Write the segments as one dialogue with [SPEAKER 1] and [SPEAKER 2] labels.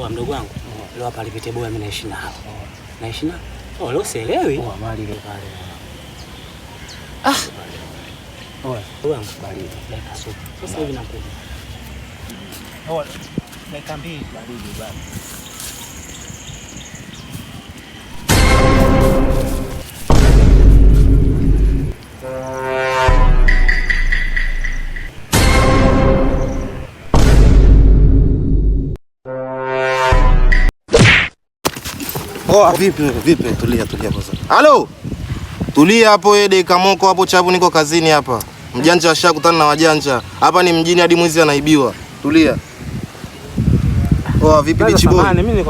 [SPEAKER 1] Oh, mdogo wangu. Leo hapa alipite boya mimi naishi nao. Naishi nao? Oh, leo sielewi.
[SPEAKER 2] Oh, mali ile pale.
[SPEAKER 1] Oya, wangu baridi. Dakika supu. Sasa hivi nakuja.
[SPEAKER 2] Oh, dakika 2 baridi bwana.
[SPEAKER 3] Oh, vipi? Tulia kwanza. Halo? Tulia hapo wewe dakika moko hapo chapu, niko kazini hapa. Mjanja ashakutana na wajanja. Hapa ni mjini hadi mwizi anaibiwa. Tulia. Oh, vipi Bichiboy?
[SPEAKER 2] Mimi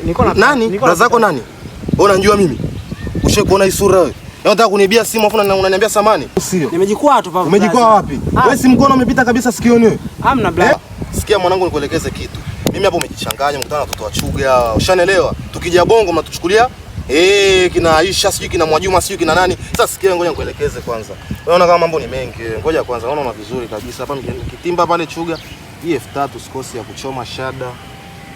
[SPEAKER 2] niko na
[SPEAKER 3] nani? Brother zako nani? Wewe unanijua mimi? Ushakuona hii sura wewe? Unataka kuniibia simu afu unaniambia samani? Sio.
[SPEAKER 1] Nimejikwaa tu papa.
[SPEAKER 3] Umejikwaa wapi? Wewe si mkono umepita kabisa sikioni wewe.
[SPEAKER 1] Hamna bla.
[SPEAKER 3] Sikia mwanangu, nikuelekeze kitu. Mimi hapo umejichanganya, mkutana na watoto wa chuga. Ushanelewa? Tukija Bongo mnatuchukulia kina Aisha sijui kina Mwajuma sijui kina nani. Sasa sikia, ngoja nikuelekeze kwanza. Unaona kama mambo ni mengi. Ngoja kwanza, unaona vizuri kabisa hapa kitimba pale chuga. Hii 3000 sikosi ya kuchoma shada.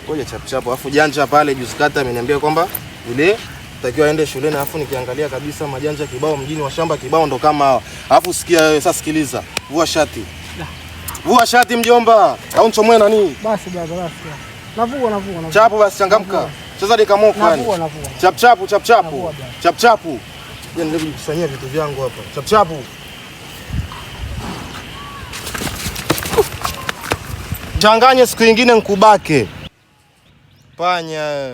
[SPEAKER 3] Ngoja chap. Alafu janja pale juzi kata ameniambia kwamba yule takiwa aende shuleni, alafu nikiangalia kabisa majanja kibao mjini wa shamba kibao ndo kama hao. Alafu sikia wewe sasa, sikiliza. Vua shati mjomba. Au nchomwe nani?
[SPEAKER 2] Basi basi. Navua.
[SPEAKER 3] Chapu basi, changamka. Cheza dakika moko yani.
[SPEAKER 2] Navua.
[SPEAKER 3] Chapu. Yaani ndio kukusanyia vitu vyangu hapa. Chapu. Changanye siku nyingine nkubake. Panya.